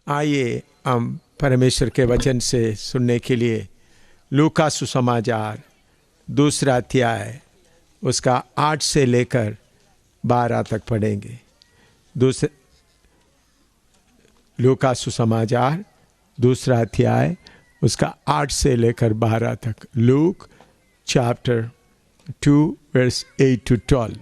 आइए हम परमेश्वर के वचन से सुनने के लिए लूका सुसमाचार 2 अध्याय उसका 8 से लेकर 12 तक पढ़ेंगे। लूका सुसमाचार 2 अध्याय उसका 8 से लेकर 12 तक। Look chapter 2 verse 8 to 12।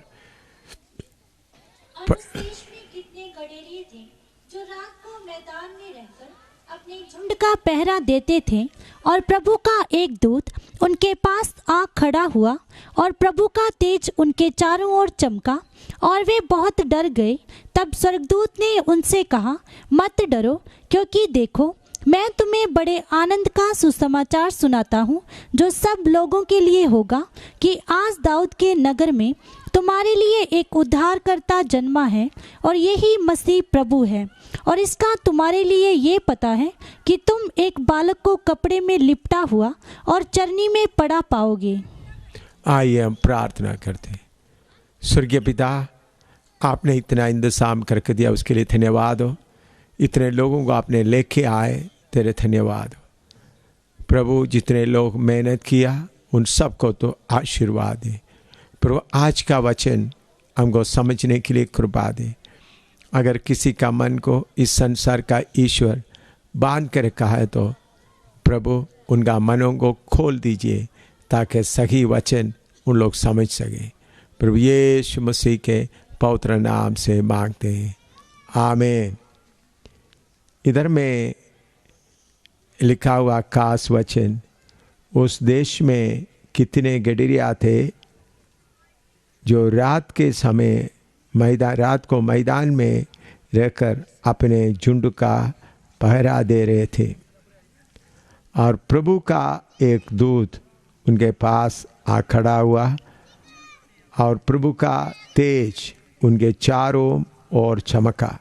झुंड का पहरा देते थे और प्रभु का एक दूत उनके पास आ खड़ा हुआ और प्रभु का तेज उनके चारों ओर चमका और वे बहुत डर गए। तब स्वर्गदूत ने उनसे कहा, मत डरो, क्योंकि देखो मैं तुम्हें बड़े आनंद का सुसमाचार सुनाता हूँ जो सब लोगों के लिए होगा कि आज दाऊद के नगर में तुम्हारे लिए एक उद्धारकर्ता जन्मा है और यही मसीह प्रभु है। और इसका तुम्हारे लिए ये पता है कि तुम एक बालक को कपड़े में लिपटा हुआ और चरनी में पड़ा पाओगे। आइए हम प्रार्थना करते हैं। स्वर्गीय पिता, आपने इतना इंतजाम करके दिया, उसके लिए धन्यवाद हो। इतने लोगों को आपने लेके आए, तेरे धन्यवाद हो प्रभु। जितने लोग मेहनत किया उन सबको तो आशीर्वाद दे प्रभु। आज का वचन हमको समझने के लिए कृपा दे। अगर किसी का मन को इस संसार का ईश्वर बांध कर रखा है तो प्रभु उनका मनों को खोल दीजिए ताकि सही वचन उन लोग समझ सके। प्रभु यीशु मसीह के पवित्र नाम से मांगते हैं, आमीन। इधर में लिखा हुआ खास वचन, उस देश में कितने गडरिया थे जो रात के समय रात को मैदान में रहकर अपने झुंड का पहरा दे रहे थे और प्रभु का एक दूत उनके पास आ खड़ा हुआ और प्रभु का तेज उनके चारों ओर चमका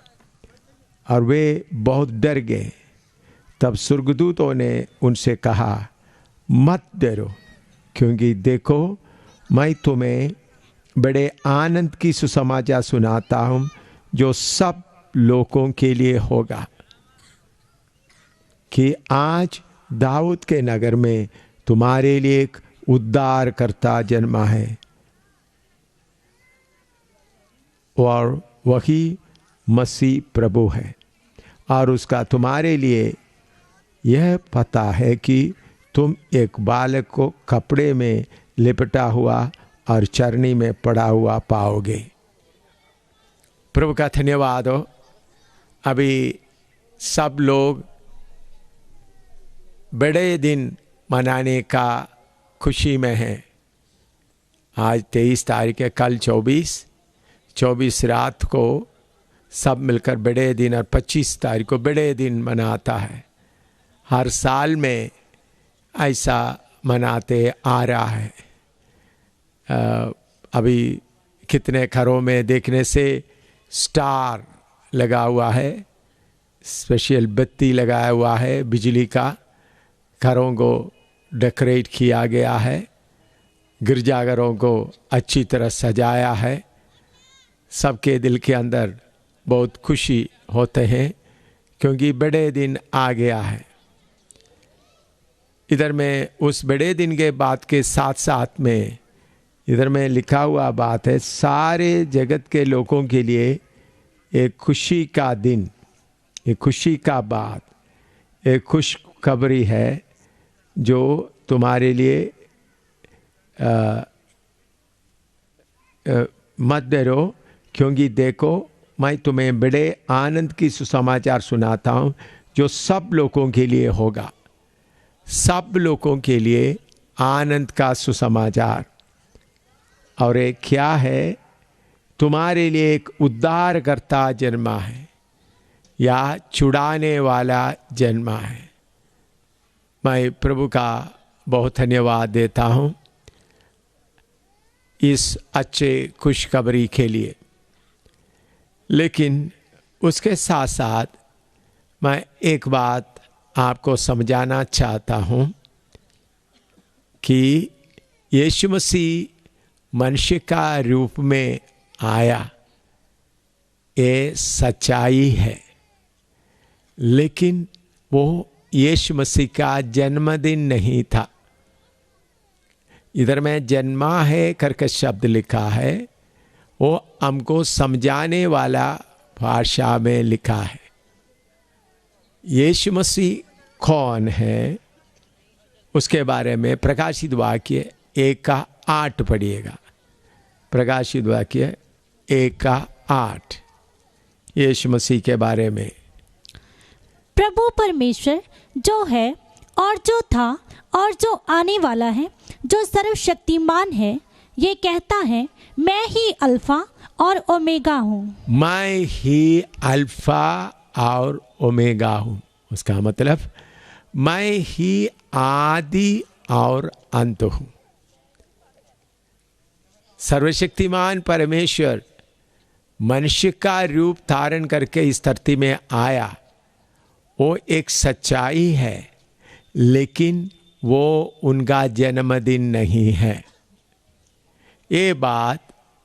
और वे बहुत डर गए। तब स्वर्गदूतों ने उनसे कहा, मत डरो, क्योंकि देखो मैं तुम्हें बड़े आनंद की सुसमाचार सुनाता हूँ जो सब लोगों के लिए होगा कि आज दाऊद के नगर में तुम्हारे लिए एक उद्धारकर्ता जन्मा है और वही मसीह प्रभु है। और उसका तुम्हारे लिए यह पता है कि तुम एक बालक को कपड़े में लिपटा हुआ और चरनी में पड़ा हुआ पाओगे। प्रभु का धन्यवाद हो। अभी सब लोग बड़े दिन मनाने का खुशी में हैं। आज 23 तारीख है, कल 24 रात को सब मिलकर बड़े दिन, और 25 तारीख को बड़े दिन मनाता है। हर साल में ऐसा मनाते आ रहा है। अभी कितने घरों में देखने से स्टार लगा हुआ है, स्पेशल बत्ती लगाया हुआ है बिजली का, घरों को डेकोरेट किया गया है, गिरजाघरों को अच्छी तरह सजाया है। सबके दिल के अंदर बहुत खुशी होते हैं क्योंकि बड़े दिन आ गया है। इधर में उस बड़े दिन के बाद के साथ साथ में इधर में लिखा हुआ बात है, सारे जगत के लोगों के लिए एक खुशी का दिन, एक खुशी का बात, एक खुशखबरी है जो तुम्हारे लिए मत डरो, क्योंकि देखो मैं तुम्हें बड़े आनंद की सुसमाचार सुनाता हूँ जो सब लोगों के लिए होगा। सब लोगों के लिए आनंद का सुसमाचार। और एक क्या है, तुम्हारे लिए एक उद्धारकर्ता जन्मा है या छुड़ाने वाला जन्मा है। मैं प्रभु का बहुत धन्यवाद देता हूँ इस अच्छे खुशखबरी के लिए। लेकिन उसके साथ साथ मैं एक बात आपको समझाना चाहता हूँ कि यीशु मसीह मनुष्य का रूप में आया, ये सच्चाई है। लेकिन वो यीशु मसीह का जन्मदिन नहीं था। इधर में जन्मा है करके शब्द लिखा है, वो हमको समझाने वाला भाषा में लिखा है। यीशु मसीह कौन है उसके बारे में प्रकाशित वाक्य 1:8 पढ़िएगा। प्रकाशित वाक्य 1:8 यीशु मसीह के बारे में। प्रभु परमेश्वर जो है और जो था और जो आने वाला है, जो सर्वशक्तिमान है, ये कहता है, मैं ही अल्फा और ओमेगा हूँ। मैं ही अल्फा और ओमेगा हूँ। उसका मतलब मैं ही आदि और अंत हूँ। सर्वशक्तिमान परमेश्वर मनुष्य का रूप धारण करके इस धरती में आया, वो एक सच्चाई है, लेकिन वो उनका जन्मदिन नहीं है। ये बात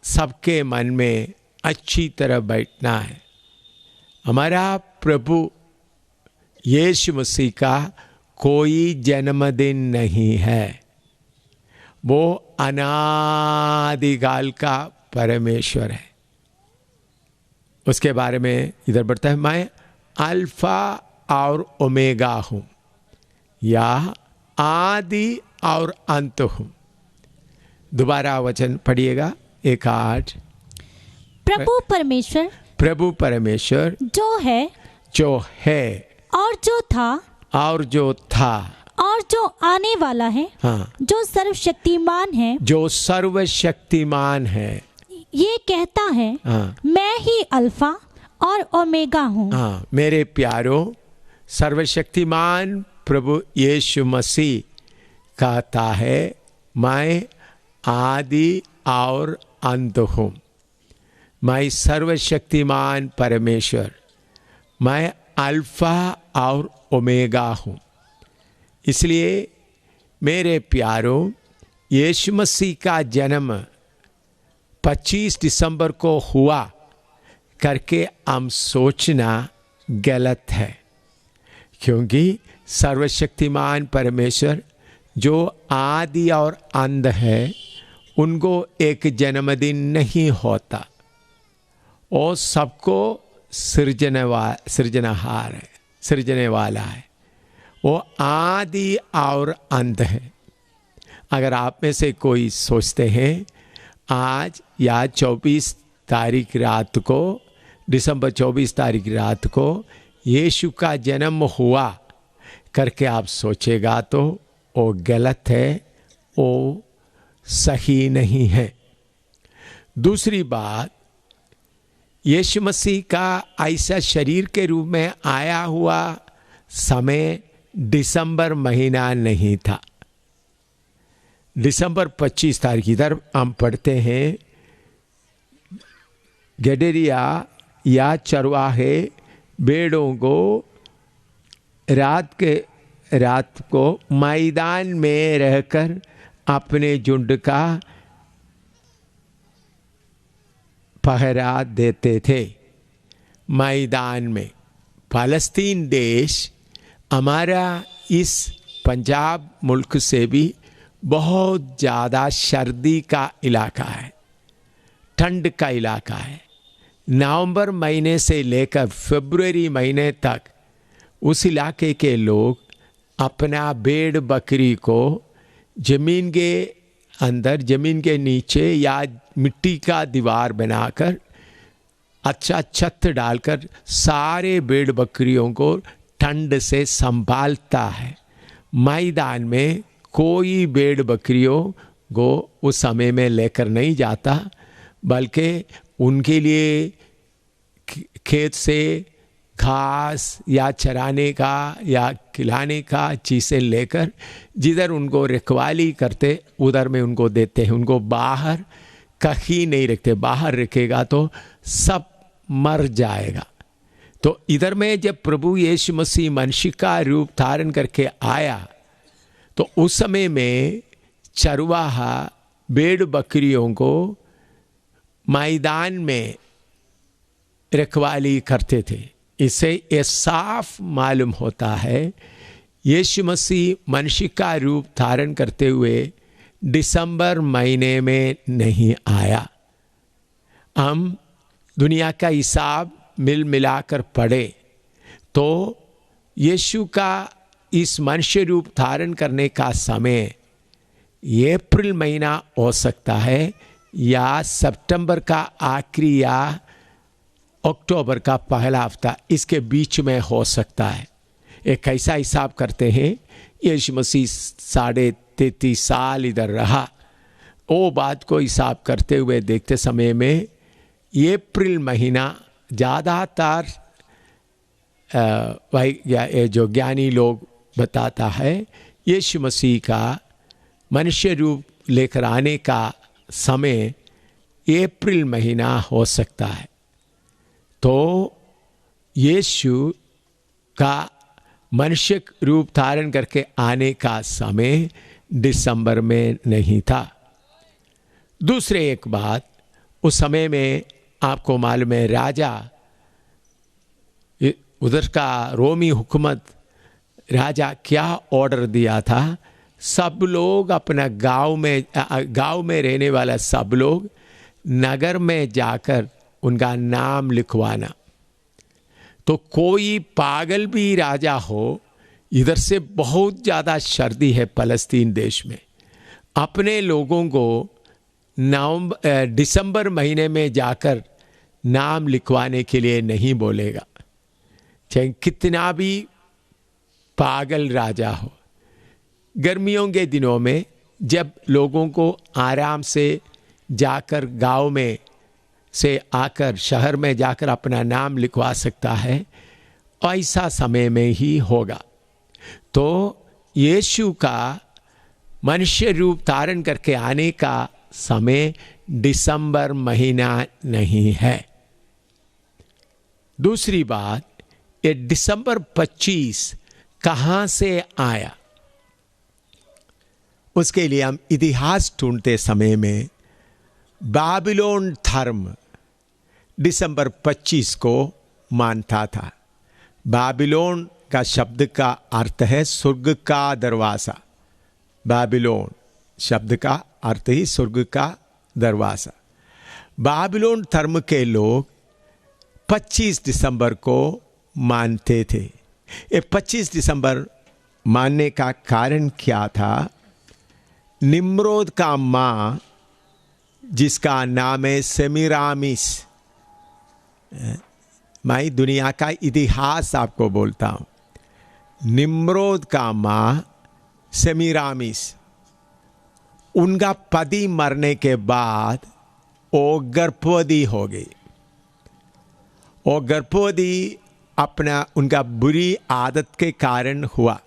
सबके मन में अच्छी तरह बैठना है। हमारा प्रभु यीशु मसीह का कोई जन्मदिन नहीं है। वो अनादिकाल का परमेश्वर है। उसके बारे में इधर बढ़ता है, मैं अल्फा और ओमेगा हूँ, या आदि और अंत हूँ। दोबारा वचन पढ़िएगा 1:8। प्रभु परमेश्वर जो है और जो था और जो आने वाला है, हाँ, जो सर्वशक्तिमान है, ये कहता है, हाँ, मैं ही अल्फा और ओमेगा हूँ। हाँ, मेरे प्यारों, सर्वशक्तिमान प्रभु यीशु मसीह कहता है, मैं आदि और अंत हूँ। मैं सर्वशक्तिमान परमेश्वर, मैं अल्फा और ओमेगा हूँ। इसलिए मेरे प्यारों, यीशु मसीह का जन्म 25 दिसंबर को हुआ करके हम सोचना गलत है, क्योंकि सर्वशक्तिमान परमेश्वर जो आदि और अंत है, उनको एक जन्मदिन नहीं होता। वो सबको सृजने वाला है। वो आदि और अंत है। अगर आप में से कोई सोचते हैं आज या 24 तारीख रात को, दिसंबर 24 तारीख रात को यीशु का जन्म हुआ करके आप सोचेगा तो वो गलत है, वो सही नहीं है। दूसरी बात, यीशु मसीह का ऐसा शरीर के रूप में आया हुआ समय दिसंबर महीना नहीं था। दिसंबर 25 तारीख, इधर हम पढ़ते हैं, गडेरिया या चरवाहे भेड़ों को रात को मैदान में रहकर अपने झुंड का पहरा देते थे। मैदान में फ़लस्तीन देश हमारा इस पंजाब मुल्क से भी बहुत ज़्यादा सर्दी का इलाका है, ठंड का इलाका है। नवंबर महीने से लेकर फरवरी महीने तक उस इलाके के लोग अपना भेड़ बकरी को ज़मीन के अंदर, ज़मीन के नीचे या मिट्टी का दीवार बनाकर अच्छा छत डालकर सारे भेड़ बकरियों को ठंड से संभालता है। मैदान में कोई भेड़ बकरियों को उस समय में लेकर नहीं जाता, बल्कि उनके लिए खेत से घास या चराने का या खिलाने का चीज़ें लेकर जिधर उनको रखवाली करते उधर में उनको देते हैं। उनको बाहर कहीं नहीं रखते, बाहर रखेगा तो सब मर जाएगा। तो इधर में जब प्रभु यीशु मसीह मनुष्य का रूप धारण करके आया तो उस समय में चरवाहा भेड़ बकरियों को मैदान में रखवाली करते थे। इससे ये साफ मालूम होता है यीशु मसीह मनुष्य का रूप धारण करते हुए दिसंबर महीने में नहीं आया। हम दुनिया का हिसाब मिल मिलाकर पढ़े तो यीशु का इस मनुष्य रूप धारण करने का समय अप्रैल महीना हो सकता है या सितंबर का आखिरी या अक्टूबर का पहला हफ्ता, इसके बीच में हो सकता है। एक ऐसा हिसाब करते हैं यीशु मसीह 33.5 साल इधर रहा, वो बात को हिसाब करते हुए देखते समय में अप्रैल महीना ज़्यादातर जो ज्ञानी लोग बताता है यीशु मसीह का मनुष्य रूप लेकर आने का समय अप्रैल महीना हो सकता है। तो यीशु का मनुष्य रूप धारण करके आने का समय दिसंबर में नहीं था। दूसरे एक बात, उस समय में आपको मालूम है राजा उधर का रोमी हुकूमत राजा क्या ऑर्डर दिया था, सब लोग अपना गांव में रहने वाला सब लोग नगर में जाकर उनका नाम लिखवाना। तो कोई पागल भी राजा हो, इधर से बहुत ज़्यादा सर्दी है फलस्तीन देश में, अपने लोगों को दिसंबर महीने में जाकर नाम लिखवाने के लिए नहीं बोलेगा, चाहे कितना भी पागल राजा हो। गर्मियों के दिनों में जब लोगों को आराम से जाकर गांव में से आकर शहर में जाकर अपना नाम लिखवा सकता है, ऐसा समय में ही होगा। तो यीशु का मनुष्य रूप धारण करके आने का समय दिसंबर महीना नहीं है। दूसरी बात, ये दिसंबर 25 कहाँ से आया, उसके लिए हम इतिहास ढूंढते समय में बाबिलोन धर्म दिसंबर 25 को मानता था। बाबिलोन का शब्द का अर्थ है स्वर्ग का दरवाज़ा। बाबिलोन शब्द का अर्थ ही स्वर्ग का दरवाज़ा। बाबिलोन धर्म के लोग 25 दिसंबर को मानते थे। ये 25 दिसंबर मानने का कारण क्या था? निम्रोद का माँ जिसका नाम है सेमिरामिस, मैं दुनिया का इतिहास आपको बोलता हूँ। निम्रोद का माँ सेमिरामिस, उनका पति मरने के बाद वो गर्भवती हो गई। वो गर्भवती उनका बुरी आदत के कारण हुआ।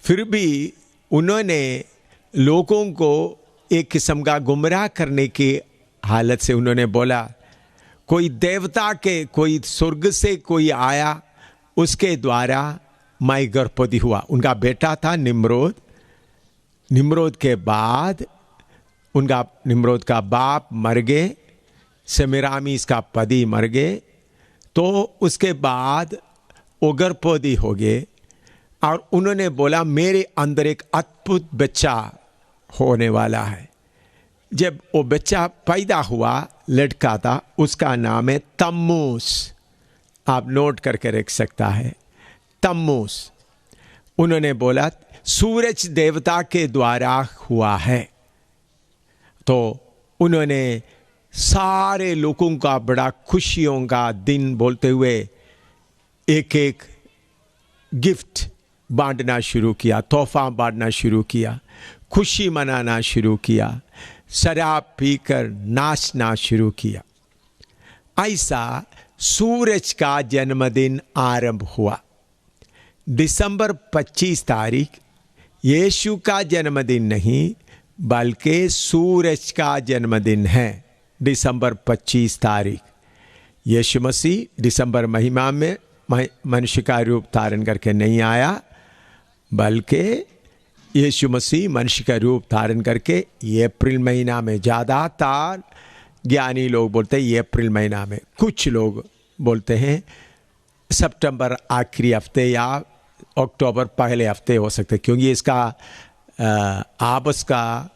फिर भी उन्होंने लोगों को एक किस्म का गुमराह करने की हालत से उन्होंने बोला कोई देवता के, कोई स्वर्ग से कोई आया, उसके द्वारा मैं गर्भवती हुआ। उनका बेटा था निम्रोद। निम्रोद के बाद निम्रोद का बाप मर गए, सेमिरामिस का पति मर गए, तो उसके बाद वो गर्भवती हो गए और उन्होंने बोला मेरे अंदर एक अद्भुत बच्चा होने वाला है। जब वो बच्चा पैदा हुआ, लड़का था, उसका नाम है तम्मूस। आप नोट करके रख सकता है, तम्मूस। उन्होंने बोला सूरज देवता के द्वारा हुआ है। तो उन्होंने सारे लोगों का बड़ा खुशियों का दिन बोलते हुए एक एक गिफ्ट बांटना शुरू किया, तोहफा बांटना शुरू किया, खुशी मनाना शुरू किया, शराब पीकर नाचना शुरू किया। ऐसा सूरज का जन्मदिन आरंभ हुआ। दिसंबर 25 तारीख यीशु का जन्मदिन नहीं बल्कि सूरज का जन्मदिन है। दिसंबर 25 तारीख यीशु मसीह दिसंबर महीना में मनुष्य का रूप धारण करके नहीं आया, बल्कि यीशु मसीह मनुष्य का रूप धारण करके ये अप्रैल महीना में, ज़्यादातर ज्ञानी लोग बोलते हैं ये अप्रैल महीना में, कुछ लोग बोलते हैं सितंबर आखिरी हफ्ते या अक्टूबर पहले हफ्ते हो सकते, क्योंकि इसका आपस का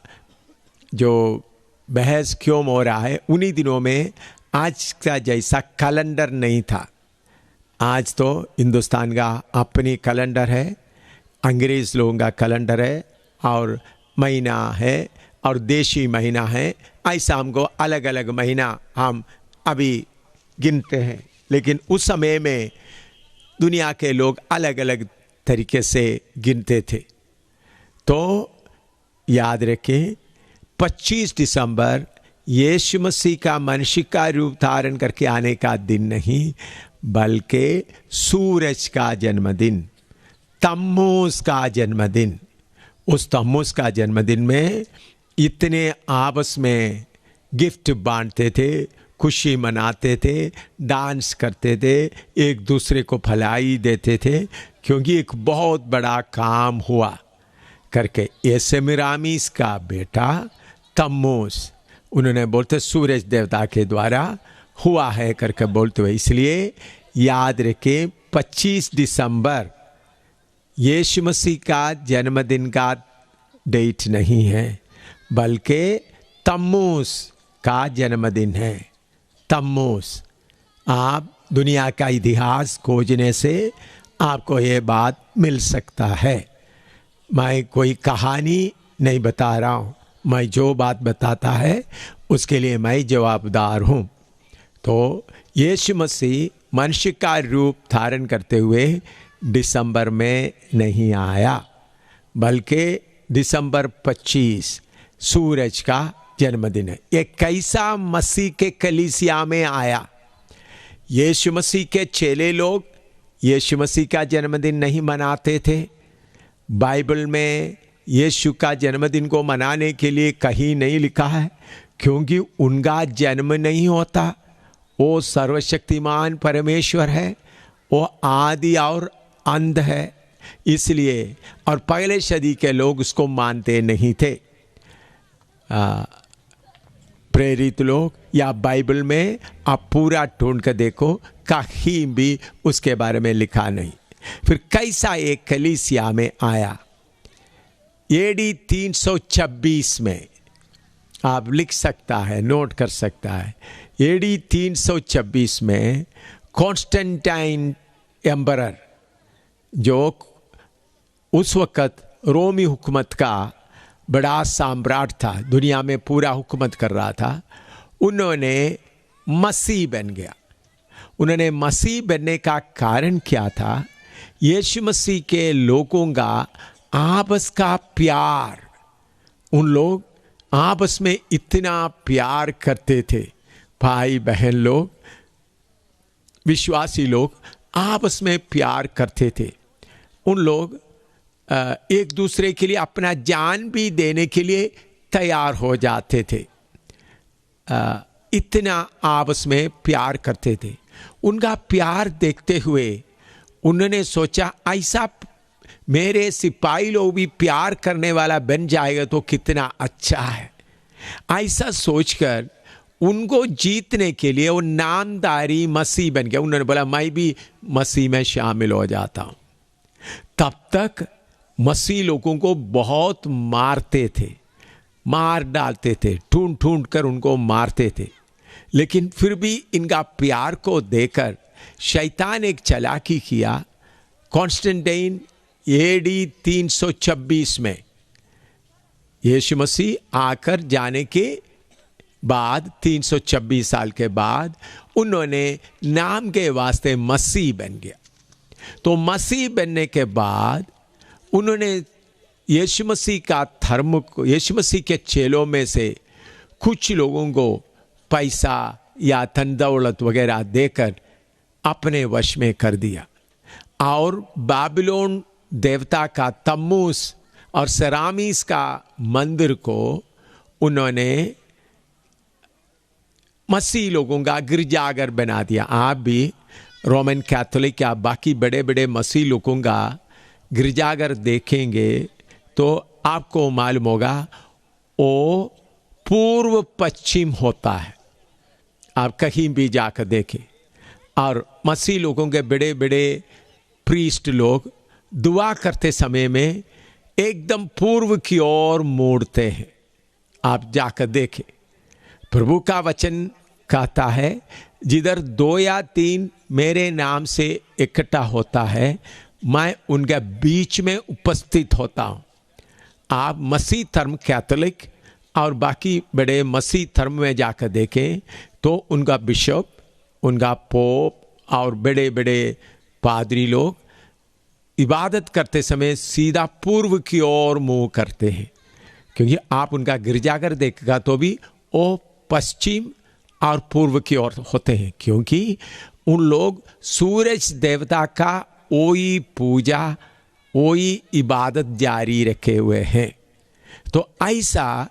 जो बहस क्यों हो रहा है, उन्हीं दिनों में आज का जैसा कैलेंडर नहीं था। आज तो हिंदुस्तान का अपनी कैलेंडर है, अंग्रेज लोगों का कैलेंडर है और महीना है और देशी महीना है। ऐसा हमको अलग अलग महीना हम अभी गिनते हैं, लेकिन उस समय में दुनिया के लोग अलग अलग तरीके से गिनते थे। तो याद रखें, 25 दिसंबर यीशु मसीह का मनुष्य का रूप धारण करके आने का दिन नहीं, बल्कि सूरज का जन्मदिन, तम्मूज का जन्मदिन। उस तम्मूज का जन्मदिन में इतने आपस में गिफ्ट बांटते थे, खुशी मनाते थे, डांस करते थे, एक दूसरे को फलाई देते थे, क्योंकि एक बहुत बड़ा काम हुआ करके। ये सेमिरामिस का बेटा तम्मूज, उन्होंने बोलते सूरज देवता के द्वारा हुआ है करके बोलते हुए, इसलिए याद रखें 25 दिसंबर यीशु मसीह का जन्मदिन का डेट नहीं है, बल्कि तम्मूज का जन्मदिन है। तम्मूज, आप दुनिया का इतिहास खोजने से आपको ये बात मिल सकता है। मैं कोई कहानी नहीं बता रहा हूँ, मैं जो बात बताता है उसके लिए मैं जवाबदार हूँ। तो यीशु मसीह मनुष्य का रूप धारण करते हुए दिसंबर में नहीं आया, बल्कि दिसंबर 25 सूरज का जन्मदिन है। ये कैसा मसीह के कलीसिया में आया? यीशु मसीह के चेले लोग यीशु मसीह का जन्मदिन नहीं मनाते थे। बाइबल में यीशु का जन्मदिन को मनाने के लिए कहीं नहीं लिखा है, क्योंकि उनका जन्म नहीं होता। वो सर्वशक्तिमान परमेश्वर है, वो आदि और अंत है, इसलिए। और पहले सदी के लोग उसको मानते नहीं थे। प्रेरित लोग या बाइबल में आप पूरा ढूंढ कर देखो, कहीं भी उसके बारे में लिखा नहीं। फिर कैसा एक कलीसिया में आया? एडी 326 में, आप लिख सकता है, नोट कर सकता है। एडी 326 में कॉन्स्टेंटाइन एम्परर, जो उस वक़्त रोमी हुकूमत का बड़ा सम्राट था, दुनिया में पूरा हुकूमत कर रहा था, उन्होंने मसीह बन गया। उन्होंने मसीह बनने का कारण क्या था? यीशु मसीह के लोगों का आपस का प्यार। उन लोग आपस में इतना प्यार करते थे, भाई बहन लोग, विश्वासी लोग आपस में प्यार करते थे। उन लोग एक दूसरे के लिए अपना जान भी देने के लिए तैयार हो जाते थे। इतना आपस में प्यार करते थे। उनका प्यार देखते हुए उन्होंने सोचा, ऐसा मेरे सिपाही लोग भी प्यार करने वाला बन जाएगा तो कितना अच्छा है। ऐसा सोचकर उनको जीतने के लिए वो नामधारी मसीह बन गया। उन्होंने बोला, मैं भी मसीह में शामिल हो जाता हूँ। तब तक मसीह लोगों को बहुत मारते थे, मार डालते थे, ढूंढ ढूंढ कर उनको मारते थे। लेकिन फिर भी इनका प्यार को देखकर शैतान एक चालाकी किया। कॉन्स्टेंटाइन एडी 326 में यीशु मसीह आकर जाने के बाद 326 साल के बाद उन्होंने नाम के वास्ते मसीह बन गया। तो मसीह बनने के बाद उन्होंने यीशु मसीह का धर्म को, यीशु मसीह के चेलों में से कुछ लोगों को पैसा या धन दौलत वगैरह देकर अपने वश में कर दिया और बाबिलोन देवता का तम्मूस और सेरामीस का मंदिर को उन्होंने मसीह लोगों का गिरजाघर बना दिया। आप भी रोमन कैथोलिक या बाकी बड़े बड़े मसीह लोगों का गिरजाघर देखेंगे तो आपको मालूम होगा वो पूर्व पश्चिम होता है। आप कहीं भी जाकर देखें, और मसीह लोगों के बड़े बड़े प्रीस्ट लोग दुआ करते समय में एकदम पूर्व की ओर मोड़ते हैं। आप जाकर देखें, प्रभु का वचन कहता है जिधर 2 या 3 मेरे नाम से इकट्ठा होता है, मैं उनके बीच में उपस्थित होता हूँ। आप मसीह धर्म कैथोलिक और बाकी बड़े मसीह धर्म में जाकर देखें तो उनका बिशप, उनका पोप और बड़े बड़े पादरी लोग इबादत करते समय सीधा पूर्व की ओर मुंह करते हैं, क्योंकि आप उनका गिरजाघर देखेगा तो भी वो पश्चिम और पूर्व की ओर होते हैं, क्योंकि उन लोग सूरज देवता का वही पूजा, वही इबादत जारी रखे हुए हैं। तो ऐसा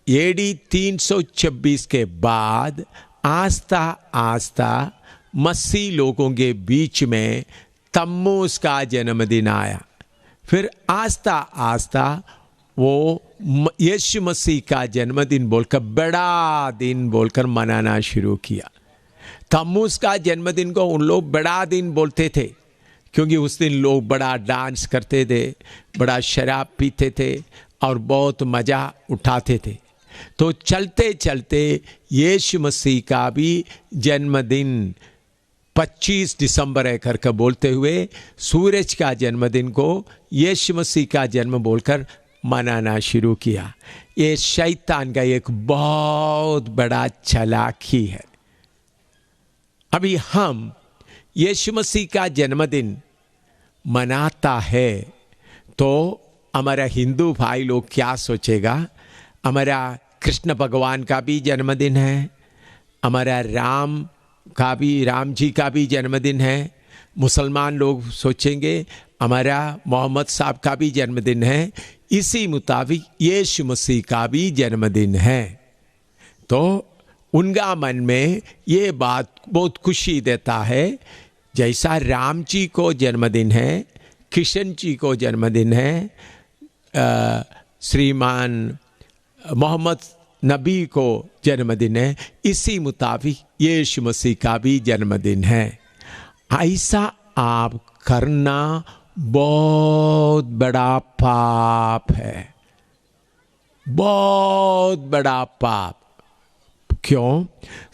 एडी 326 के बाद आस्ता आस्ता मसीह लोगों के बीच में तम्मूज का जन्मदिन आया। फिर आस्ता आस्ता वो यीशु मसीह का जन्मदिन बोलकर बड़ा दिन बोलकर मनाना शुरू किया। तम्मूज का जन्मदिन को उन लोग बड़ा दिन बोलते थे, क्योंकि उस दिन लोग बड़ा डांस करते थे, बड़ा शराब पीते थे और बहुत मज़ा उठाते थे। तो चलते चलते यीशु मसीह का भी जन्मदिन 25 दिसंबर है करके बोलते हुए सूरज का जन्मदिन को यीशु मसीह का जन्म बोलकर मनाना शुरू किया। ये शैतान का एक बहुत बड़ा चालाकी है। अभी हम यीशु मसीह का जन्मदिन मनाता है तो हमारा हिंदू भाई लोग क्या सोचेगा, हमारा कृष्ण भगवान का भी जन्मदिन है, हमारा राम जी का भी जन्मदिन है। मुसलमान लोग सोचेंगे हमारा मोहम्मद साहब का भी जन्मदिन है, इसी मुताबिक यीशु मसीह का भी जन्मदिन है। तो उनका मन में ये बात बहुत खुशी देता है, जैसा राम जी को जन्मदिन है, किशन जी को जन्मदिन है, श्रीमान मोहम्मद नबी को जन्मदिन है, इसी मुताबिक यीशु मसीह का भी जन्मदिन है। ऐसा आप करना बहुत बड़ा पाप है, बहुत बड़ा पाप। क्यों?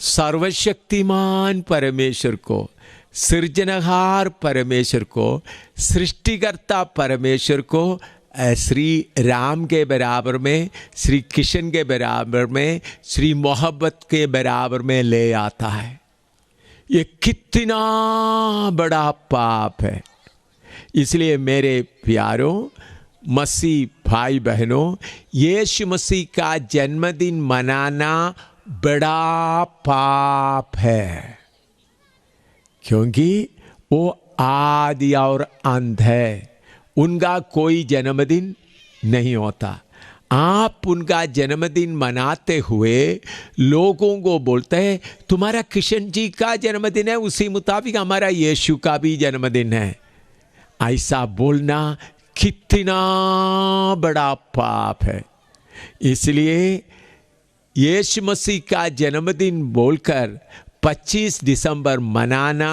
सर्वशक्तिमान परमेश्वर को, सृजनहार परमेश्वर को, सृष्टिकर्ता परमेश्वर को श्री राम के बराबर में, श्री कृष्ण के बराबर में, श्री मोहब्बत के बराबर में ले आता है। ये कितना बड़ा पाप है। इसलिए मेरे प्यारों मसीह भाई बहनों, यीशु मसीह का जन्मदिन मनाना बड़ा पाप है, क्योंकि वो आदि और अंत है, उनका कोई जन्मदिन नहीं होता। आप उनका जन्मदिन मनाते हुए लोगों को बोलते हैं तुम्हारा कृष्ण जी का जन्मदिन है, उसी मुताबिक हमारा यीशु का भी जन्मदिन है। ऐसा बोलना कितना बड़ा पाप है। इसलिए यीशु मसीह का जन्मदिन बोलकर 25 दिसंबर मनाना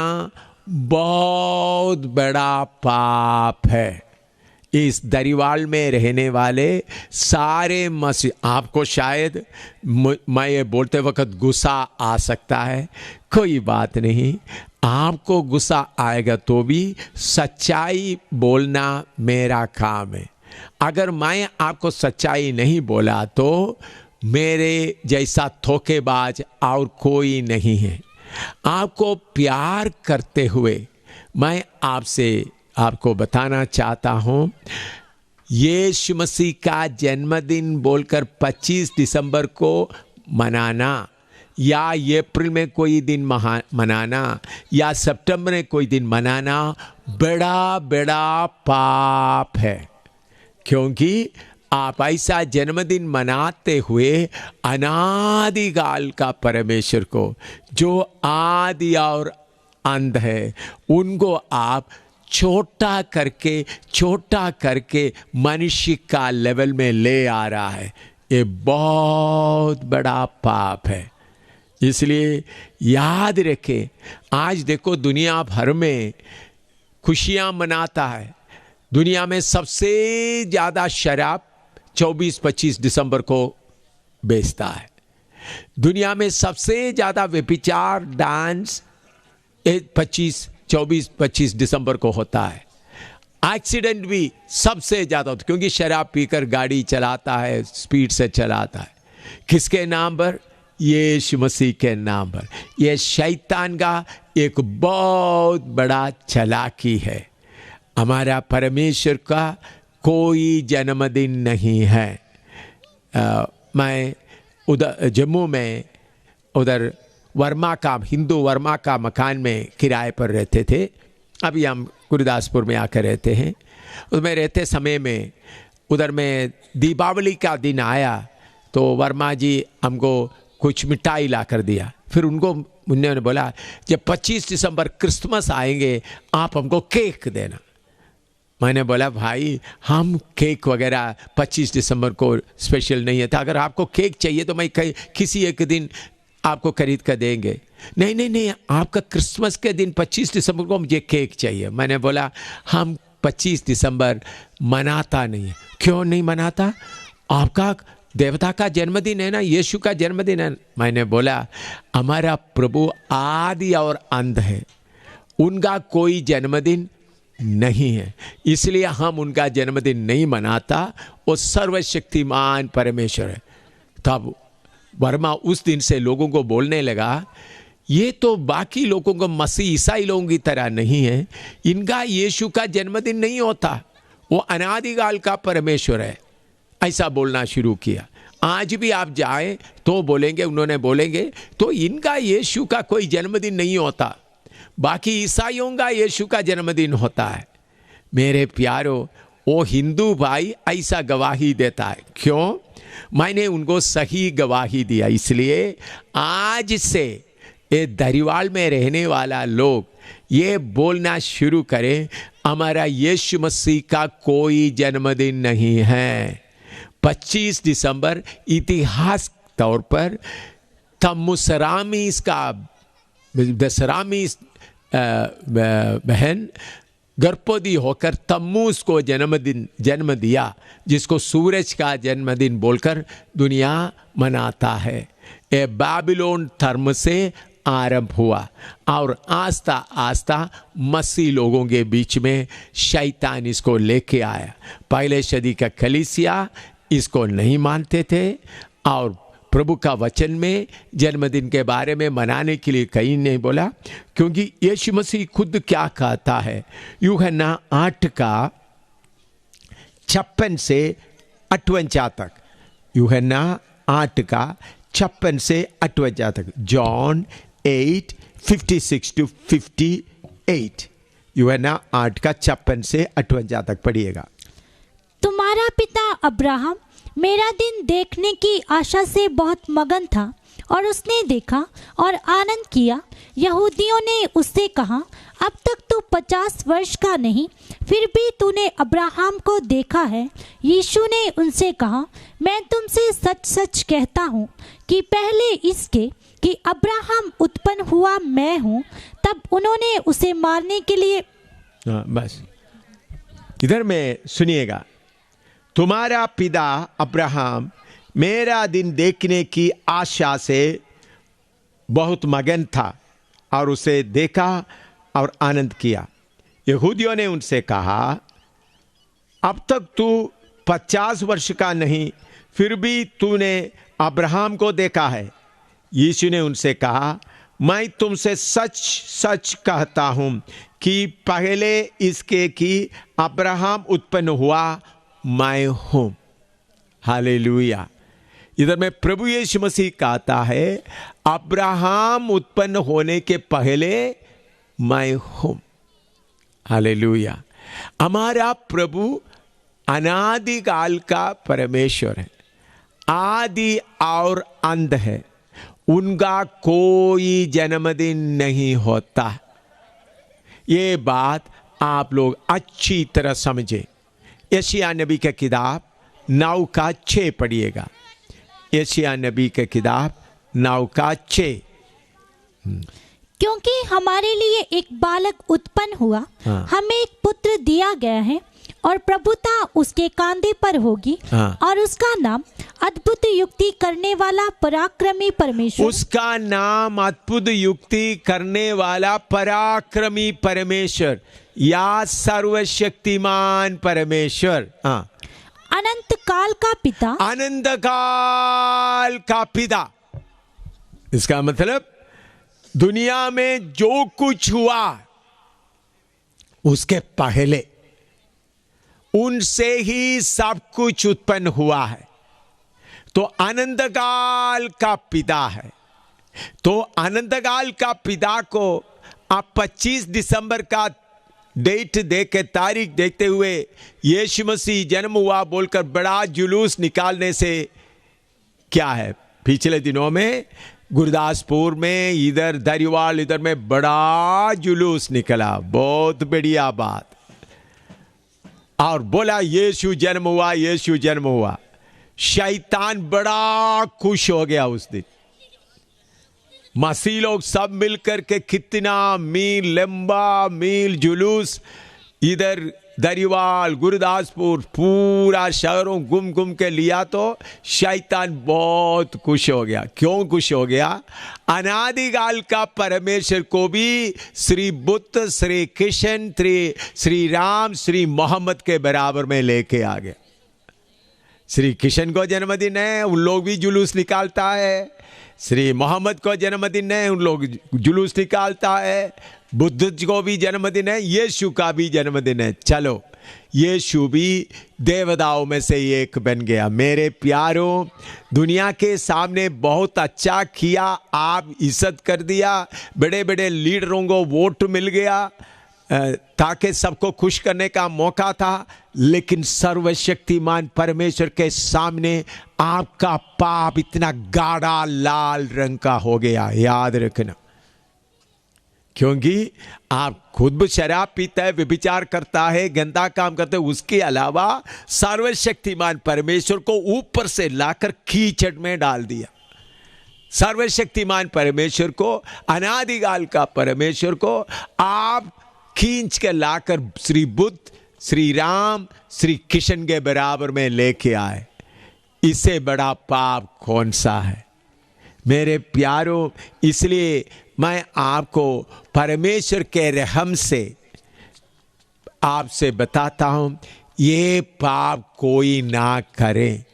बहुत बड़ा पाप है। इस दरिवाल में रहने वाले सारे मसीह, आपको शायद मैं ये बोलते वक्त गुस्सा आ सकता है, कोई बात नहीं, आपको गुस्सा आएगा तो भी सच्चाई बोलना मेरा काम है। अगर मैं आपको सच्चाई नहीं बोला तो मेरे जैसा धोखेबाज और कोई नहीं है। आपको प्यार करते हुए मैं आपको बताना चाहता हूँ, यीशु मसीह का जन्मदिन बोलकर 25 दिसंबर को मनाना या अप्रैल में कोई दिन मनाना या सितंबर में कोई दिन मनाना बड़ा बड़ा पाप है। क्योंकि आप ऐसा जन्मदिन मनाते हुए अनादिकाल का परमेश्वर को, जो आदि और अंत है, उनको आप छोटा करके मनुष्य का लेवल में ले आ रहा है। ये बहुत बड़ा पाप है। इसलिए याद रखें, आज देखो दुनिया भर में खुशियां मनाता है। दुनिया में सबसे ज़्यादा शराब 24-25 दिसंबर को बेचता है। दुनिया में सबसे ज़्यादा व्यभिचार डांस 24-25 दिसंबर को होता है। एक्सीडेंट भी सबसे ज़्यादा होता है, क्योंकि शराब पीकर गाड़ी चलाता है, स्पीड से चलाता है। किसके नाम पर? यीशु मसीह के नाम पर। यह शैतान का एक बहुत बड़ा चालाकी है। हमारा परमेश्वर का कोई जन्मदिन नहीं है। मैं उधर जम्मू में उधर वर्मा का, हिंदू वर्मा का मकान में किराए पर रहते थे। अभी हम गुरदासपुर में आकर रहते हैं। उसमें रहते समय में उधर में दीपावली का दिन आया तो वर्मा जी हमको कुछ मिठाई ला कर दिया। फिर उन्होंने बोला जब 25 दिसंबर क्रिसमस आएंगे आप हमको केक देना। मैंने बोला भाई हम केक वगैरह 25 दिसंबर को स्पेशल नहीं है था, अगर आपको केक चाहिए तो मैं किसी एक दिन आपको खरीद कर देंगे। नहीं, आपका क्रिसमस के दिन 25 दिसंबर को मुझे केक चाहिए। मैंने बोला हम 25 दिसंबर मनाता नहीं है। क्यों नहीं मनाता? आपका देवता का जन्मदिन है ना, यीशु का जन्मदिन है। मैंने बोला हमारा प्रभु आदि और अंत है, उनका कोई जन्मदिन नहीं है, इसलिए हम उनका जन्मदिन नहीं मनाता। वो सर्वशक्तिमान परमेश्वर है। तब वर्मा उस दिन से लोगों को बोलने लगा ये तो बाकी लोगों को मसीह ईसाई लोगों की तरह नहीं है, इनका यीशु का जन्मदिन नहीं होता, वो अनादिकाल का परमेश्वर है। ऐसा बोलना शुरू किया। आज भी आप जाएं तो बोलेंगे, उन्होंने बोलेंगे तो इनका यीशु का कोई जन्मदिन नहीं होता, बाकी ईसाइयों का यीशु का जन्मदिन होता है। मेरे प्यारो, वो हिंदू भाई ऐसा गवाही देता है। क्यों? मैंने उनको सही गवाही दिया। इसलिए आज से ये दरिवाल में रहने वाला लोग ये बोलना शुरू करें हमारा यीशु मसीह का कोई जन्मदिन नहीं है। 25 दिसंबर इतिहास तौर पर तम्मुसरामीस का दसरामीस बहन गर्भवती होकर तम्मूस को जन्म दिया, जिसको सूरज का जन्मदिन बोलकर दुनिया मनाता है। ये बाबिलोन धर्म से आरंभ हुआ और आस्ता आस्ता मसीह लोगों के बीच में शैतान इसको लेके आया। पहले सदी का कलीसिया इसको नहीं मानते थे और प्रभु का वचन में जन्मदिन के बारे में मनाने के लिए कहीं नहीं बोला, क्योंकि यीशु मसीह खुद क्या कहता है। यूहन्ना 8 का 56 से 58 तक, यूहन्ना 8 का 56 से 58 तक, जॉन 8:56 to 58, यूहन्ना 8 का 56 से 58 तक पढ़िएगा। तुम्हारा पिता अब्राहम मेरा दिन देखने की आशा से बहुत मगन था और उसने देखा और आनंद किया। यहूदियों ने उससे कहा, अब तक तू 50 वर्ष का नहीं, फिर भी तूने अब्राहम को देखा है। यीशु ने उनसे कहा, मैं तुमसे सच सच कहता हूँ कि पहले इसके कि अब्राहम उत्पन्न हुआ मैं हूँ। तब उन्होंने उसे मारने के लिए बस इधर में सुनिएगा, तुम्हारा पिता अब्राहम मेरा दिन देखने की आशा से बहुत मगन था और उसे देखा और आनंद किया। यहूदियों ने उनसे कहा, अब तक तू 50 वर्ष का नहीं, फिर भी तूने अब्राहम को देखा है। यीशु ने उनसे कहा, मैं तुमसे सच सच कहता हूं कि पहले इसके कि अब्राहम उत्पन्न हुआ मैं हूं। हालेलुया। इधर में प्रभु यीशु मसीह कहता है, अब्राहम उत्पन्न होने के पहले मैं हूं। हालेलुया। हमारा प्रभु अनादिकाल का परमेश्वर है, आदि और अंत है, उनका कोई जन्मदिन नहीं होता। ये बात आप लोग अच्छी तरह समझे। यशायाह नबी का किताब 9 का 6 पढ़िएगा। यशायाह नबी का किताब 9 का 6, क्योंकि हमारे लिए एक बालक उत्पन्न हुआ, हाँ। हमें एक पुत्र दिया गया है और प्रभुता उसके कांधे पर होगी, हाँ। और उसका नाम अद्भुत युक्ति करने वाला पराक्रमी परमेश्वर, उसका नाम अद्भुत युक्ति करने वाला पराक्रमी परमेश्वर या सर्वशक्तिमान परमेश्वर, हाँ, अनंत काल का पिता, अनंत काल का पिता। इसका मतलब दुनिया में जो कुछ हुआ उसके पहले उनसे ही सब कुछ उत्पन्न हुआ है, तो अनंत काल का पिता है। तो अनंत काल का पिता को आप 25 दिसंबर का डेट देख के, तारीख देखते हुए यीशु मसीह जन्म हुआ बोलकर बड़ा जुलूस निकालने से क्या है, पिछले दिनों में गुरदासपुर में, इधर दरिवाल, इधर में बड़ा जुलूस निकला, बहुत बढ़िया बात, और बोला यीशु जन्म हुआ, यीशु जन्म हुआ। शैतान बड़ा खुश हो गया उस दिन। मसीह लोग सब मिलकर के कितना मील लंबा मील जुलूस, इधर दरिवाल, गुरदासपुर, पूरा शहरों घूम घूम के लिया, तो शैतान बहुत खुश हो गया। क्यों खुश हो गया? अनादिकाल का परमेश्वर को भी श्री बुद्ध, श्री कृष्ण, श्री राम, श्री मोहम्मद के बराबर में लेके आ गया। श्री कृष्ण को जन्मदिन है, उन लोग भी जुलूस निकालता है। श्री मोहम्मद को जन्मदिन है, उन लोग जुलूस निकालता है। बुद्ध को भी जन्मदिन है, यीशु का भी जन्मदिन है। चलो, यीशु भी देवताओं में से एक बन गया। मेरे प्यारों, दुनिया के सामने बहुत अच्छा किया, आप इज्जत कर दिया, बड़े बड़े लीडरों को वोट मिल गया, ताकि सबको खुश करने का मौका था, लेकिन सर्वशक्तिमान परमेश्वर के सामने आपका पाप इतना गाढ़ा लाल रंग का हो गया। याद रखना, क्योंकि आप खुद शराब पीता है, व्यभिचार करता है, गंदा काम करता है, उसके अलावा सर्वशक्तिमान परमेश्वर को ऊपर से लाकर कीचड़ में डाल दिया। सर्वशक्तिमान परमेश्वर को, अनादिकाल का परमेश्वर को आप खींच के लाकर श्री बुद्ध, श्री राम, श्री कृष्ण के बराबर में लेके आए। इससे बड़ा पाप कौन सा है मेरे प्यारों? इसलिए मैं आपको परमेश्वर के रहम से आपसे बताता हूं, ये पाप कोई ना करे।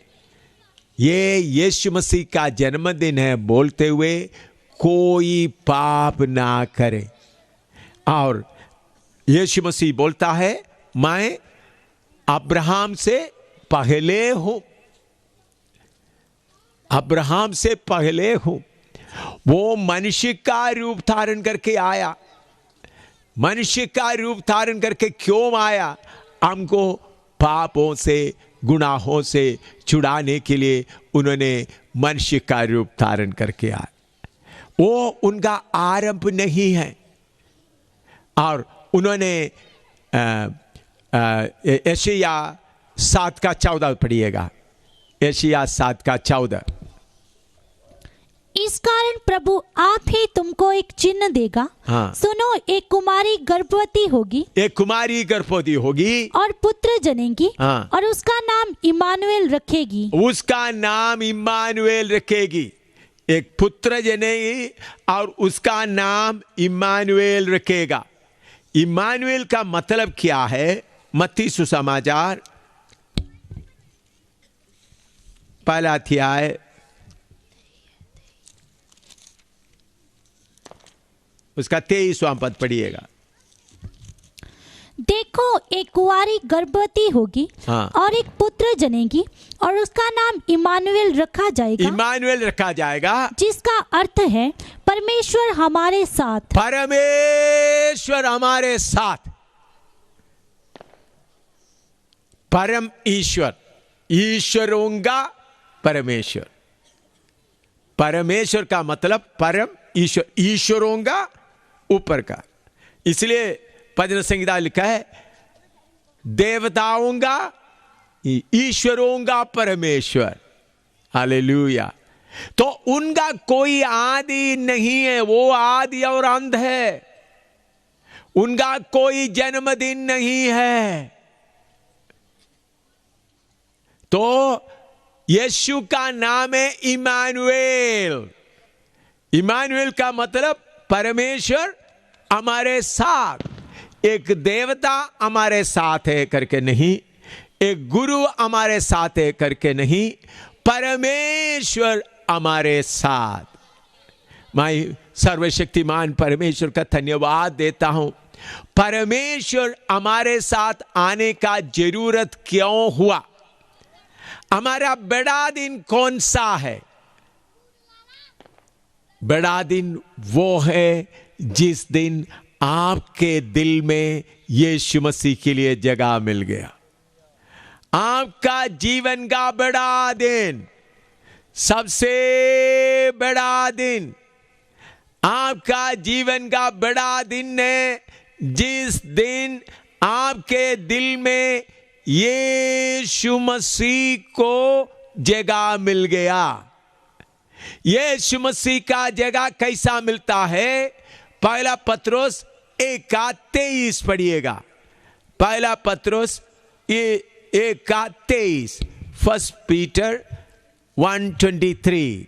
ये यीशु मसीह का जन्मदिन है बोलते हुए कोई पाप ना करे। और यीशु मसीह बोलता है, मैं अब्राहम से पहले हूं, अब्राहम से पहले हूं। वो मनुष्य का रूप धारण करके आया। मनुष्य का रूप धारण करके क्यों आया? हमको पापों से, गुनाहों से छुड़ाने के लिए उन्होंने मनुष्य का रूप धारण करके आया। वो उनका आरंभ नहीं है। और उन्होंने यशायाह 7:14 पढ़िएगा, यशायाह 7:14। इस कारण प्रभु आप ही तुमको एक चिन्ह देगा। हाँ। सुनो, एक कुमारी गर्भवती होगी, एक कुमारी गर्भवती होगी और पुत्र जनेगी। हाँ। और उसका नाम इमानुएल रखेगी। उसका नाम इम्मानुएल रखेगी। एक पुत्र जनेगी और उसका नाम इम्मानुएल रखेगा। इम्मानुएल का मतलब क्या है? मत्ती सुसमाचार पहला अध्याय उसका 23वां पद पढ़िएगा। देखो, एक कुंवारी गर्भवती होगी, हाँ। और एक पुत्र जनेगी, और उसका नाम इमानुएल रखा जाएगा। इमानुएल रखा जाएगा, जिसका अर्थ है परमेश्वर हमारे साथ। परमेश्वर हमारे साथ। परम ईश्वर, ईश्वरों का परमेश्वर। परमेश्वर का मतलब परम ईश्वर, ईश्वरों का ऊपर का। इसलिए भजन संहिता लिखा है, देवताओं का, ईश्वरों का परमेश्वर। हालेलुया। तो उनका कोई आदि नहीं है, वो आदि और अंत है। उनका कोई जन्मदिन नहीं है। तो यीशु का नाम है इमानुएल। इमानुएल का मतलब परमेश्वर हमारे साथ। एक देवता हमारे साथ है करके नहीं, एक गुरु हमारे साथ है करके नहीं, परमेश्वर हमारे साथ। मैं सर्वशक्तिमान परमेश्वर का धन्यवाद देता हूं। परमेश्वर हमारे साथ आने का जरूरत क्यों हुआ? हमारा बड़ा दिन कौन सा है? बड़ा दिन वो है जिस दिन आपके दिल में यीशु मसीह के लिए जगह मिल गया। आपका जीवन का बड़ा दिन, सबसे बड़ा दिन, आपका जीवन का बड़ा दिन है जिस दिन आपके दिल में यीशु मसीह को जगह मिल गया। यीशु मसीह का जगह कैसा मिलता है? पहला पत्रोस 1:23 पढ़िएगा। पहला पत्रोस 1:23, 1 पीटर 1:23।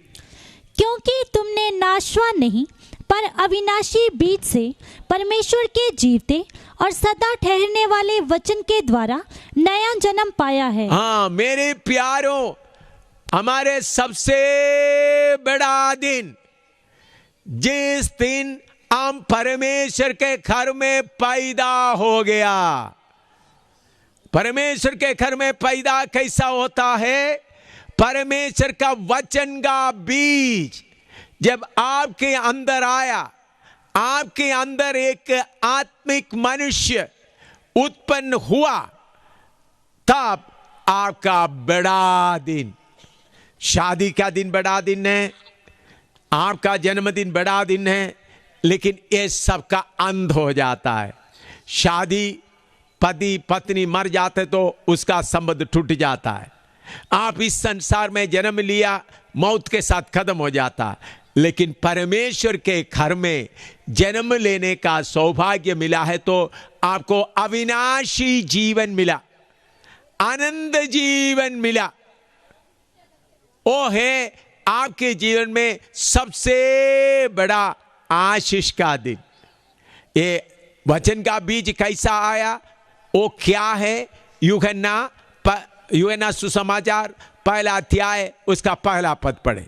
क्योंकि तुमने नाशवान नहीं पर अविनाशी बीज से परमेश्वर के जीवते और सदा ठहरने वाले वचन के द्वारा नया जन्म पाया है। हाँ मेरे प्यारों, हमारे सबसे बड़ा दिन, जिस दिन हम परमेश्वर के घर में पैदा हो गया। परमेश्वर के घर में पैदा कैसा होता है? परमेश्वर का वचन का बीज जब आपके अंदर आया, आपके अंदर एक आत्मिक मनुष्य उत्पन्न हुआ, तब आपका बड़ा दिन, शादी का दिन बड़ा दिन है, आपका जन्मदिन बड़ा दिन है, लेकिन ये सबका अंत हो जाता है। शादी, पति पत्नी मर जाते तो उसका संबंध टूट जाता है। आप इस संसार में जन्म लिया, मौत के साथ खत्म हो जाता है। लेकिन परमेश्वर के घर में जन्म लेने का सौभाग्य मिला है तो आपको अविनाशी जीवन मिला, आनंद जीवन मिला। वो है आपके जीवन में सबसे बड़ा आशीष का दिन। ये वचन का बीज कैसा आया? वो क्या है? यूहन्ना सुसमाचार पहला अध्याय उसका पहला पद पढ़े।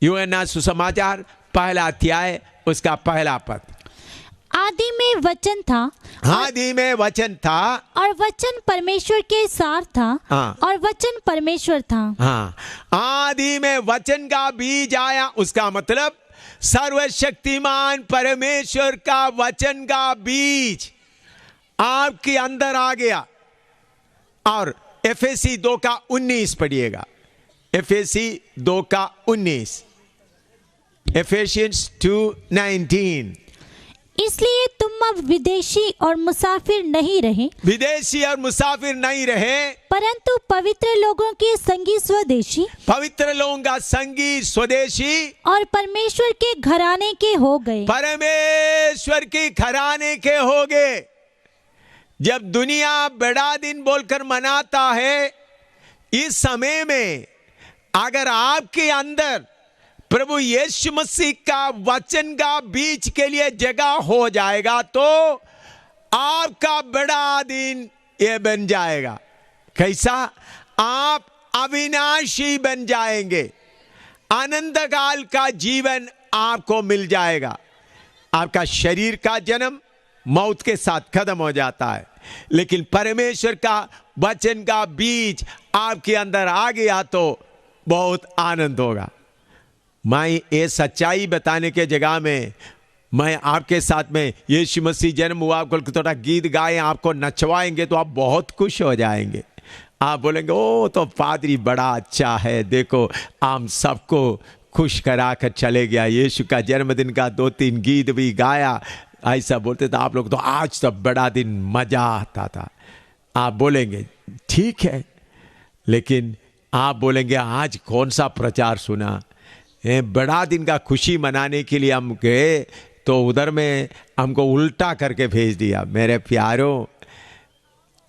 यूहन्ना सुसमाचार पहला अध्याय उसका पहला पद। आदि में वचन था, आदि में वचन था, और वचन परमेश्वर के साथ था, हाँ, और वचन परमेश्वर था। हाँ, आदि में वचन का बीज आया, उसका मतलब सर्वशक्तिमान परमेश्वर का वचन का बीज आपके अंदर आ गया। और एफएसी 2:19 पढ़िएगा। एफएसी 2:19, एफेसियंस 2:19। इसलिए तुम अब विदेशी और मुसाफिर नहीं रहे, विदेशी और मुसाफिर नहीं रहे, परंतु पवित्र लोगों के संगी स्वदेशी, पवित्र लोगों का संगी स्वदेशी, और परमेश्वर के घराने के हो गए। परमेश्वर के घराने के हो गए। जब दुनिया बड़ा दिन बोलकर मनाता है, इस समय में अगर आपके अंदर प्रभु यीशु मसीह का वचन का बीज के लिए जगह हो जाएगा तो आपका बड़ा दिन ये बन जाएगा। कैसा? आप अविनाशी बन जाएंगे। अनंत काल का जीवन आपको मिल जाएगा। आपका शरीर का जन्म मौत के साथ खत्म हो जाता है, लेकिन परमेश्वर का वचन का बीज आपके अंदर आ गया तो बहुत आनंद होगा। मैं ये सच्चाई बताने के जगह में मैं आपके साथ में यीशु मसीह जन्म हुआ आपको थोड़ा गीत गाए, आपको नचवाएंगे तो आप बहुत खुश हो जाएंगे। आप बोलेंगे ओ तो पादरी बड़ा अच्छा है, देखो हम सबको खुश करा कर चले गया, यीशु का जन्मदिन का 2-3 गीत भी गाया, ऐसा बोलते थे आप लोग, तो आज तो बड़ा दिन मजा आता था। आप बोलेंगे ठीक है, लेकिन आप बोलेंगे आज कौन सा प्रचार सुना, बड़ा दिन का खुशी मनाने के लिए हम गए तो उधर में हमको उल्टा करके भेज दिया। मेरे प्यारों,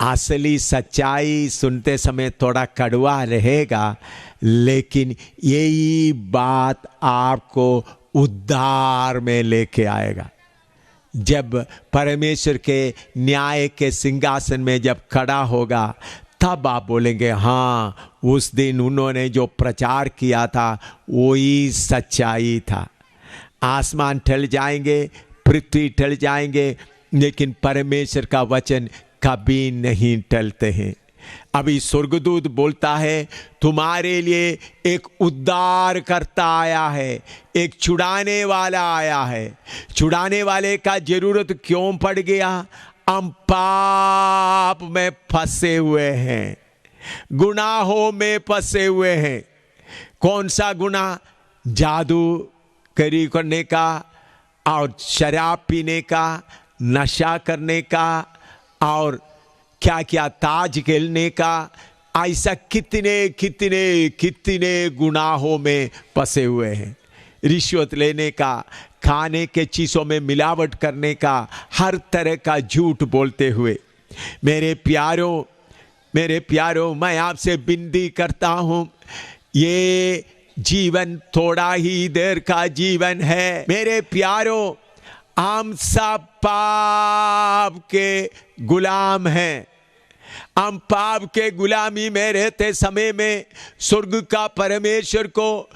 असली सच्चाई सुनते समय थोड़ा कड़वा रहेगा, लेकिन यही बात आपको उद्धार में लेके आएगा। जब परमेश्वर के न्याय के सिंहासन में जब खड़ा होगा, तब आप बोलेंगे हाँ, उस दिन उन्होंने जो प्रचार किया था वही सच्चाई था। आसमान टल जाएंगे, पृथ्वी टल जाएंगे, लेकिन परमेश्वर का वचन कभी नहीं टलते हैं। अभी स्वर्गदूत बोलता है तुम्हारे लिए एक उद्धारकर्ता आया है, एक छुड़ाने वाला आया है। छुड़ाने वाले का जरूरत क्यों पड़ गया? हम पाप में फंसे हुए हैं, गुनाहों में फंसे हुए हैं। कौन सा गुनाह? जादू करी करने का, और शराब पीने का, नशा करने का, और क्या क्या ताज खेलने का। ऐसा कितने कितने कितने गुनाहों में फंसे हुए हैं। रिश्वत लेने का, खाने के चीज़ों में मिलावट करने का, हर तरह का झूठ बोलते हुए। मेरे प्यारों, मैं आपसे विनती करता हूँ, ये जीवन थोड़ा ही देर का जीवन है। मेरे प्यारों, हम सब पाप के गुलाम हैं। हम पाप के गुलामी में रहते समय में स्वर्ग का परमेश्वर को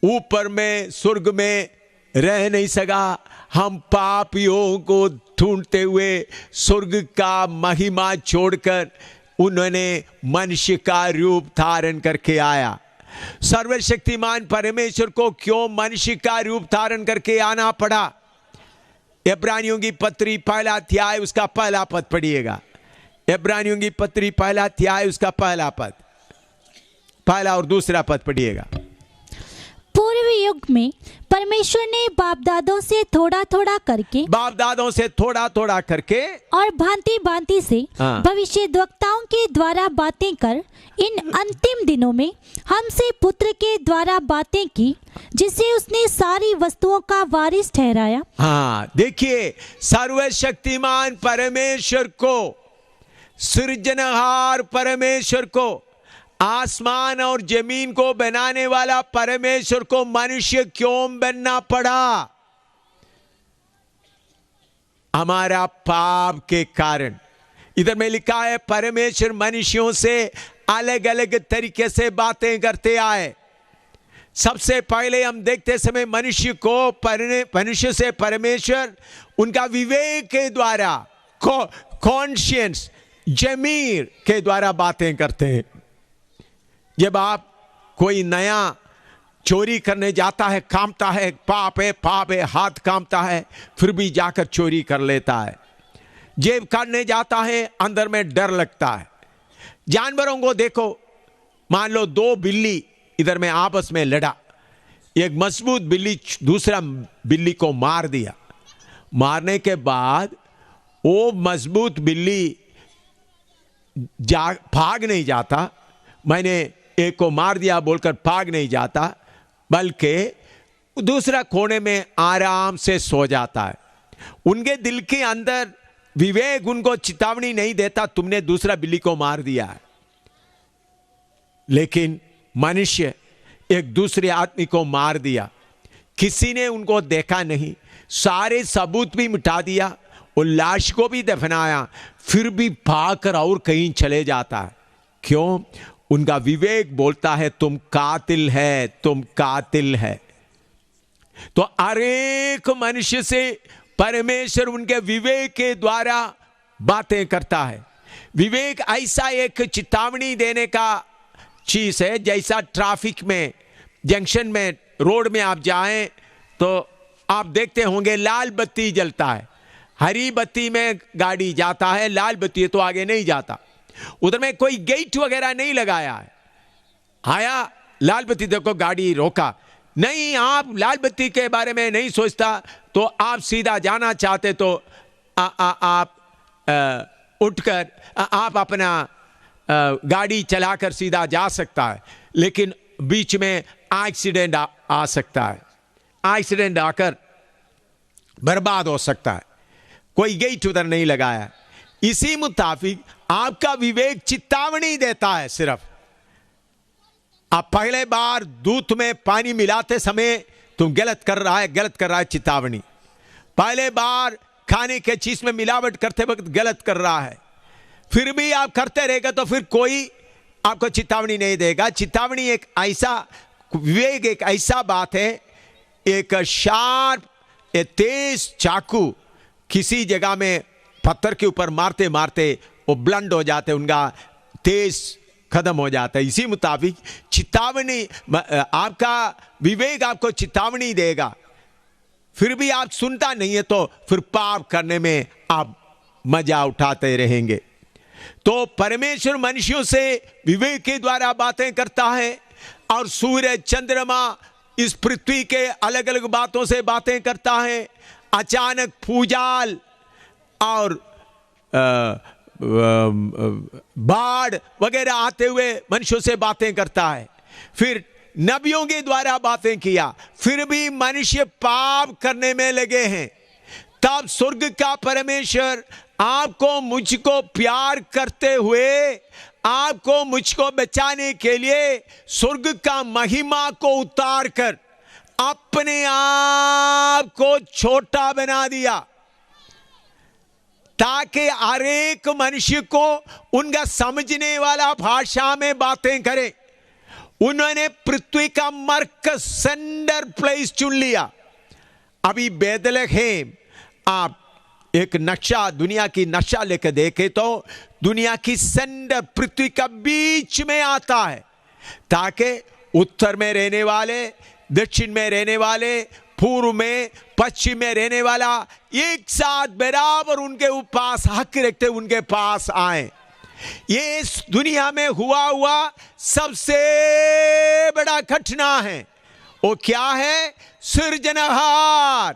ऊपर में स्वर्ग में रह नहीं सका। हम पापियों को ढूंढते हुए स्वर्ग का महिमा छोड़कर उन्होंने मनुष्य का रूप धारण करके आया। सर्वशक्तिमान परमेश्वर को क्यों मनुष्य का रूप धारण करके आना पड़ा? इब्रानियों की पत्री पहला अध्याय उसका पहला पद पढ़िएगा। इब्रानियों की पत्री पहला अध्याय उसका पहला पद, पहला और दूसरा पद पढ़िएगा। पूर्व युग में परमेश्वर ने बाप दादों से थोड़ा थोड़ा करके और भांति भांति से भविष्यद्वक्ताओं के द्वारा बातें कर इन अंतिम दिनों में हमसे पुत्र के द्वारा बातें की, जिसे उसने सारी वस्तुओं का वारिस ठहराया। हाँ, देखिए, सर्वशक्तिमान परमेश्वर को, सृजनहार परमेश्वर को, आसमान और जमीन को बनाने वाला परमेश्वर को मनुष्य क्यों बनना पड़ा? हमारा पाप के कारण। इधर में लिखा है परमेश्वर मनुष्यों से अलग अलग तरीके से बातें करते आए। सबसे पहले हम देखते समय मनुष्य से परमेश्वर उनका विवेक के द्वारा, कॉन्शियंस, जमीर के द्वारा बातें करते हैं। जब आप कोई नया चोरी करने जाता है, कांपता है, पाप है, हाथ कांपता है, फिर भी जाकर चोरी कर लेता है। जेब काटने जाता है, अंदर में डर लगता है। जानवरों को देखो, मान लो दो बिल्ली इधर में आपस में लड़ा, एक मजबूत बिल्ली दूसरा बिल्ली को मार दिया। मारने के बाद वो मजबूत बिल्ली भाग नहीं जाता, मैंने एक को मार दिया बोलकर भाग नहीं जाता, बल्कि दूसरा कोने में आराम से सो जाता है। उनके दिल के अंदर विवेक उनको चेतावनी नहीं देता तुमने दूसरा बिल्ली को मार दिया है। लेकिन मनुष्य एक दूसरे आदमी को मार दिया, किसी ने उनको देखा नहीं, सारे सबूत भी मिटा दिया और लाश को भी दफनाया, फिर भी भागकर और कहीं चले जाता है। क्यों? उनका विवेक बोलता है तुम कातिल है, तुम कातिल है। तो हर एक मनुष्य से परमेश्वर उनके विवेक के द्वारा बातें करता है। विवेक ऐसा एक चेतावनी देने का चीज है, जैसा ट्रैफिक में, जंक्शन में, रोड में आप जाएं तो आप देखते होंगे लाल बत्ती जलता है, हरी बत्ती में गाड़ी जाता है, लाल बत्ती है तो आगे नहीं जाता। उधर में कोई गेट वगैरह नहीं लगाया है, आया लाल बत्ती देखो गाड़ी रोका नहीं, आप लाल बत्ती के बारे में नहीं सोचता तो आप सीधा जाना चाहते तो आप उठकर आप अपना गाड़ी चलाकर सीधा जा सकता है, लेकिन बीच में एक्सीडेंट आ सकता है, एक्सीडेंट आकर बर्बाद हो सकता है। कोई गेट उधर नहीं लगाया। इसी मुताबिक आपका विवेक चेतावनी देता है। सिर्फ आप पहले बार दूध में पानी मिलाते समय तुम गलत कर रहा है, चेतावनी। पहले बार खाने के चीज में मिलावट करते वक्त गलत कर रहा है, फिर भी आप करते रहेगा तो फिर कोई आपको चेतावनी नहीं देगा। चेतावनी एक ऐसा, विवेक एक ऐसा बात है, एक शार्प, एक तेज चाकू किसी जगह में पत्थर के ऊपर मारते मारते वो ब्लंट हो जाते, उनका तेज खत्म हो जाता है। इसी मुताबिक चेतावनी, आपका विवेक आपको चेतावनी देगा, फिर भी आप सुनता नहीं है तो फिर पाप करने में आप मजा उठाते रहेंगे। तो परमेश्वर मनुष्यों से विवेक के द्वारा बातें करता है, और सूर्य चंद्रमा इस पृथ्वी के अलग अलग बातों से बातें करता है। अचानक भूचाल और बाढ़ वगैरह आते हुए मनुष्यों से बातें करता है। फिर नबियों के द्वारा बातें किया, फिर भी मनुष्य पाप करने में लगे हैं। तब स्वर्ग का परमेश्वर आपको मुझको प्यार करते हुए आपको मुझको बचाने के लिए स्वर्ग का महिमा को उतार कर अपने आप को छोटा बना दिया, ताकि हर एक मनुष्य को उनका समझने वाला भाषा में बातें करे। उन्होंने पृथ्वी का मरकज, सेंटर प्लेस चुन लिया। अभी बेथलेहम, आप एक नक्शा, दुनिया की नक्शा लेकर देखे तो दुनिया की सेंटर पृथ्वी का बीच में आता है, ताकि उत्तर में रहने वाले, दक्षिण में रहने वाले, पूर्व में, पश्चिम में रहने वाला एक साथ बराबर उनके पास हक रखते उनके पास आए। ये इस दुनिया में हुआ सबसे बड़ा घटना है। वो क्या है? सृजनहार,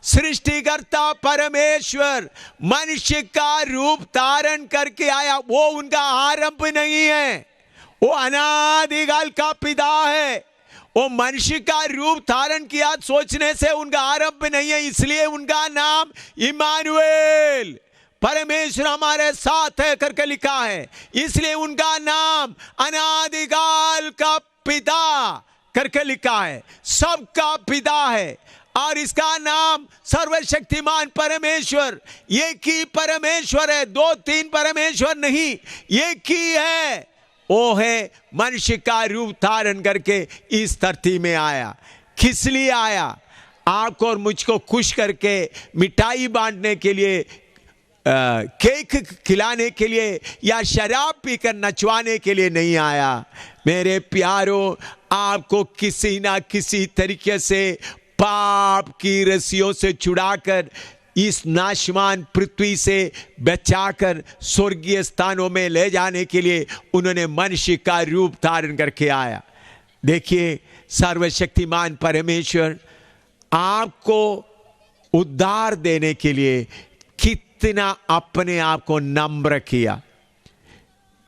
सृष्टिकर्ता परमेश्वर मनुष्य का रूप धारण करके आया। वो उनका आरंभ नहीं है, वो अनादिकाल का पिता है। वो मनुष्य का रूप धारण किया सोचने से उनका आरंभ नहीं है, इसलिए उनका नाम इमानुएल, परमेश्वर हमारे साथ है करके लिखा है। इसलिए उनका नाम अनादिकाल का पिता करके लिखा है, सबका पिता है। और इसका नाम सर्वशक्तिमान परमेश्वर, एक ही परमेश्वर है, दो तीन परमेश्वर नहीं, एक ही है। वो है मनुष्य का रूप धारण करके इस धरती में आया। किस लिए आया? आपको और मुझको खुश करके, मिठाई बांटने के लिए, केक खिलाने के लिए या शराब पीकर नचवाने के लिए नहीं आया। मेरे प्यारों, आपको किसी ना किसी तरीके से पाप की रस्सियों से छुड़ाकर इस नाशवान पृथ्वी से बचाकर स्वर्गीय स्थानों में ले जाने के लिए उन्होंने मनुष्य का रूप धारण करके आया। देखिए, सर्वशक्तिमान परमेश्वर आपको उद्धार देने के लिए कितना अपने आप को नम्र किया।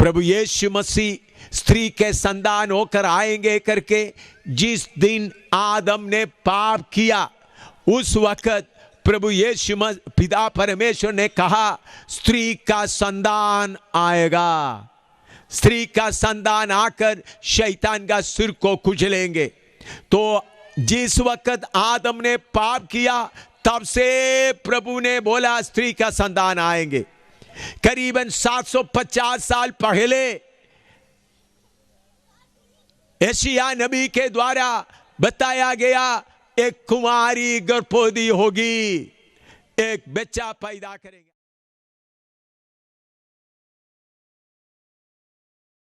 प्रभु यीशु मसीह स्त्री के संतान होकर आएंगे करके जिस दिन आदम ने पाप किया, उस वक्त प्रभु यीशु पिता परमेश्वर ने कहा, स्त्री का संतान आएगा, स्त्री का संतान आकर शैतान का सिर को कुचलेंगे। तो जिस वक्त आदम ने पाप किया, तब से प्रभु ने बोला स्त्री का संतान आएंगे। करीबन 750 साल पहले यशायाह नबी के द्वारा बताया गया, एक कुमारी गर्भवती होगी, एक बच्चा पैदा करेगी।